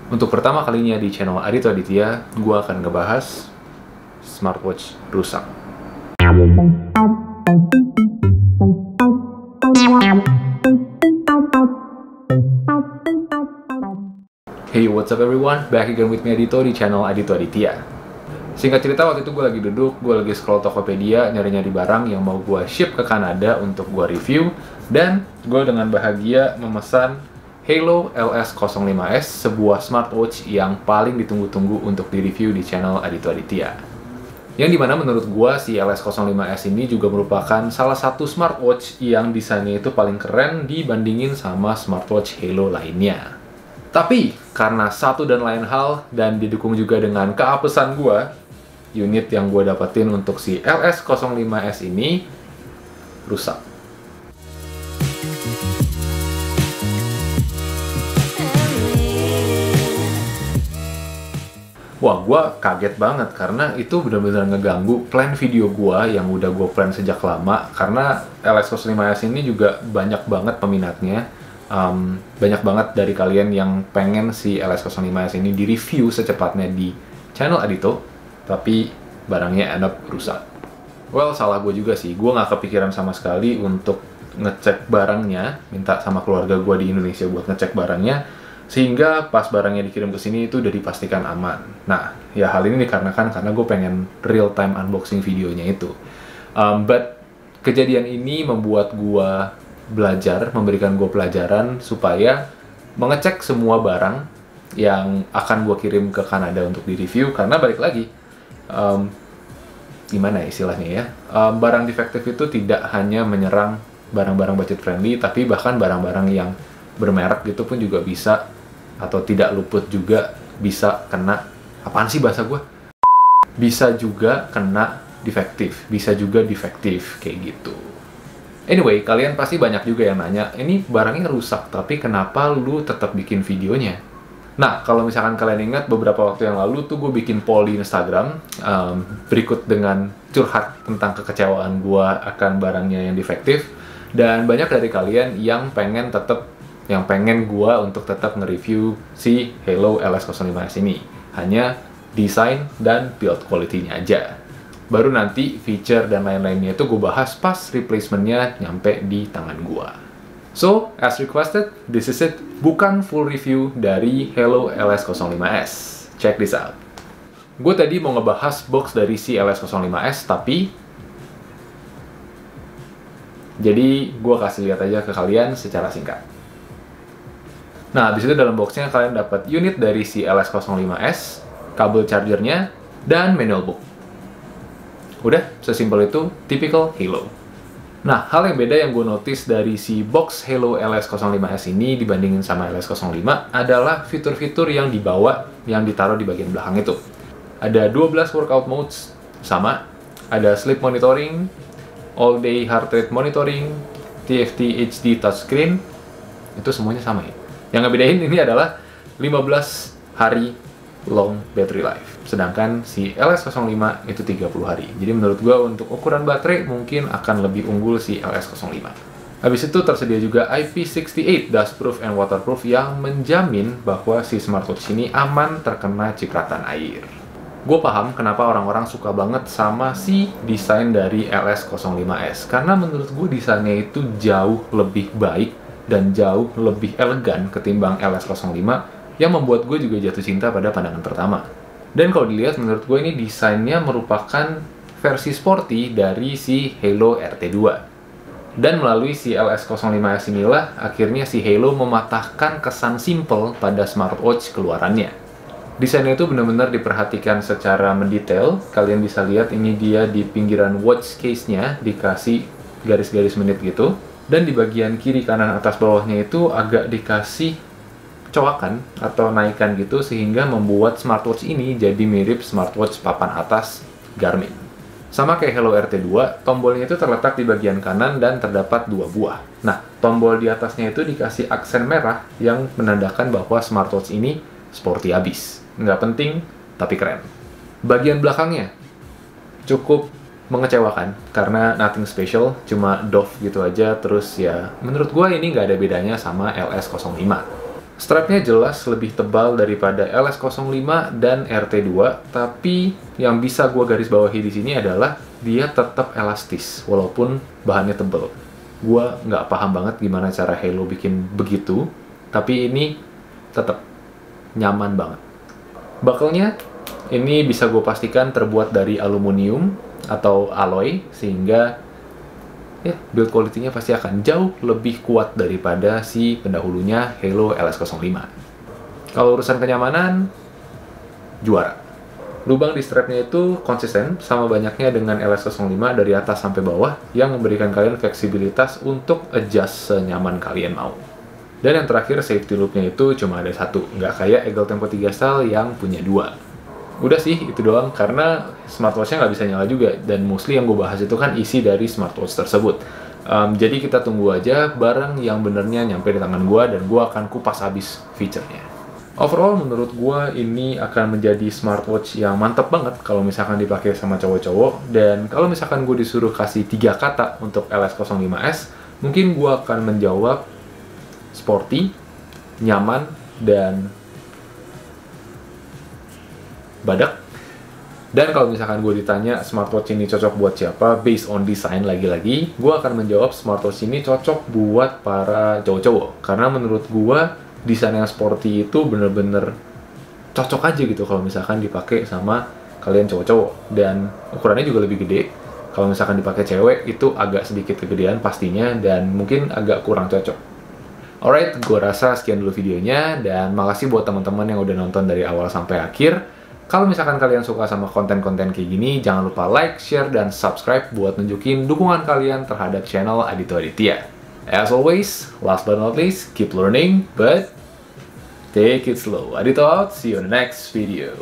Untuk pertama kalinya di channel Adito Aditya, gue akan ngebahas smartwatch rusak. Hey, what's up everyone? Back again with me Adito di channel Adito Aditya. Singkat cerita, waktu itu gue lagi duduk, gue lagi scroll Tokopedia, nyari-nyari barang yang mau gue ship ke Kanada untuk gue review, dan gue dengan bahagia memesan Halo LS05S, sebuah smartwatch yang paling ditunggu-tunggu untuk di-review di channel Adito Aditya. Yang dimana menurut gua si LS05S ini juga merupakan salah satu smartwatch yang desainnya itu paling keren dibandingin sama smartwatch Halo lainnya. Tapi, karena satu dan lain hal, dan didukung juga dengan keapesan gua, unit yang gua dapetin untuk si LS05S ini rusak. Wah, gue kaget banget karena itu benar-benar ngeganggu plan video gue yang udah gue plan sejak lama. Karena LS05S ini juga banyak banget peminatnya. Banyak banget dari kalian yang pengen si LS05S ini di-review secepatnya di channel Adito, tapi barangnya end up rusak. Well, salah gue juga sih. Gue nggak kepikiran sama sekali untuk ngecek barangnya, minta sama keluarga gue di Indonesia buat ngecek barangnya, sehingga pas barangnya dikirim ke sini itu udah dipastikan aman. Nah, ya hal ini dikarenakan karena gue pengen real time unboxing videonya itu. But kejadian ini membuat gue belajar, memberikan gue pelajaran supaya mengecek semua barang yang akan gue kirim ke Kanada untuk di-review, karena balik lagi, gimana ya istilahnya ya, barang defektif itu tidak hanya menyerang barang-barang budget friendly, tapi bahkan barang-barang yang bermerek gitu pun juga bisa, atau tidak luput juga bisa kena, apaan sih bahasa gue? Bisa juga kena defektif, bisa juga defektif, kayak gitu. Anyway, kalian pasti banyak juga yang nanya, ini barangnya rusak, tapi kenapa lu tetap bikin videonya? Nah, kalau misalkan kalian ingat, beberapa waktu yang lalu tuh gue bikin poll di Instagram, berikut dengan curhat tentang kekecewaan gue akan barangnya yang defektif, dan banyak dari kalian yang pengen gue untuk tetap nge-review si Halo LS05S ini. Hanya desain dan build quality-nya aja. Baru nanti feature dan lain-lainnya itu gue bahas pas replacement-nya nyampe di tangan gue. So, as requested, this is it. Bukan full review dari Halo LS05S. Check this out. Gue tadi mau ngebahas box dari si LS05S, tapi jadi gue kasih lihat aja ke kalian secara singkat. Nah, di situ dalam boxnya kalian dapat unit dari si LS05S, kabel chargernya, dan manual book. Udah, sesimpel itu, typical Halo. Nah, hal yang beda yang gue notice dari si box Halo LS05S ini dibandingin sama LS05 adalah fitur-fitur yang dibawa, yang ditaruh di bagian belakang itu. Ada 12 workout modes, sama. Ada sleep monitoring, all day heart rate monitoring, TFT HD touchscreen, itu semuanya sama ya. Yang ngebedain ini adalah 15 hari long battery life. Sedangkan si LS05 itu 30 hari. Jadi menurut gue untuk ukuran baterai mungkin akan lebih unggul si LS05. Habis itu tersedia juga IP68 dustproof and waterproof yang menjamin bahwa si smartwatch ini aman terkena cipratan air. Gue paham kenapa orang-orang suka banget sama si desain dari LS05S. Karena menurut gue desainnya itu jauh lebih baik dan jauh lebih elegan ketimbang LS05 yang membuat gue juga jatuh cinta pada pandangan pertama. Dan kalau dilihat, menurut gue ini desainnya merupakan versi sporty dari si Halo RT2. Dan melalui si LS05S inilah akhirnya si Halo mematahkan kesan simple pada smartwatch keluarannya. Desainnya itu benar-benar diperhatikan secara mendetail. Kalian bisa lihat ini dia di pinggiran watch case-nya dikasih garis-garis menit gitu. Dan di bagian kiri, kanan, atas, bawahnya itu agak dikasih coakan atau naikan gitu, sehingga membuat smartwatch ini jadi mirip smartwatch papan atas Garmin. Sama kayak Halo RT2, tombolnya itu terletak di bagian kanan dan terdapat 2 buah. Nah, tombol di atasnya itu dikasih aksen merah yang menandakan bahwa smartwatch ini sporty abis. Nggak penting, tapi keren. Bagian belakangnya cukup mengecewakan karena nothing special, cuma doff gitu aja. Terus ya menurut gue ini nggak ada bedanya sama LS05. Strapnya jelas lebih tebal daripada LS05 dan RT2, tapi yang bisa gue garis bawahi di sini adalah dia tetap elastis, walaupun bahannya tebal. Gue nggak paham banget gimana cara Halo bikin begitu, tapi ini tetap nyaman banget. Buckle-nya ini bisa gue pastikan terbuat dari aluminium atau alloy, sehingga ya, build quality-nya pasti akan jauh lebih kuat daripada si pendahulunya Halo LS05. Kalau urusan kenyamanan, juara. Lubang di strapnya itu konsisten sama banyaknya dengan LS05 dari atas sampai bawah, yang memberikan kalian fleksibilitas untuk adjust senyaman kalian mau. Dan yang terakhir, safety loop-nya itu cuma ada satu, nggak kayak Eagle Tempo 3 Style yang punya dua. Udah sih, itu doang, karena smartwatch-nya nggak bisa nyala juga, dan mostly yang gue bahas itu kan isi dari smartwatch tersebut. Jadi kita tunggu aja barang yang benernya nyampe di tangan gue, dan gue akan kupas habis fiturnya. Overall, menurut gue ini akan menjadi smartwatch yang mantep banget kalau misalkan dipakai sama cowok-cowok, dan kalau misalkan gue disuruh kasih 3 kata untuk LS05S, mungkin gue akan menjawab sporty, nyaman, dan badak. Dan kalau misalkan gue ditanya smartwatch ini cocok buat siapa, based on design lagi-lagi, gue akan menjawab smartwatch ini cocok buat para cowok-cowok. Karena menurut gue, desain yang sporty itu bener-bener cocok aja gitu kalau misalkan dipakai sama kalian cowok-cowok. Dan ukurannya juga lebih gede. Kalau misalkan dipakai cewek, itu agak sedikit kegedean pastinya, dan mungkin agak kurang cocok. Alright, gue rasa sekian dulu videonya, dan makasih buat teman-teman yang udah nonton dari awal sampai akhir. Kalau misalkan kalian suka sama konten-konten kayak gini, jangan lupa like, share, dan subscribe buat nunjukin dukungan kalian terhadap channel Adito Aditya. As always, last but not least, keep learning, but take it slow. Adito out, see you in the next video.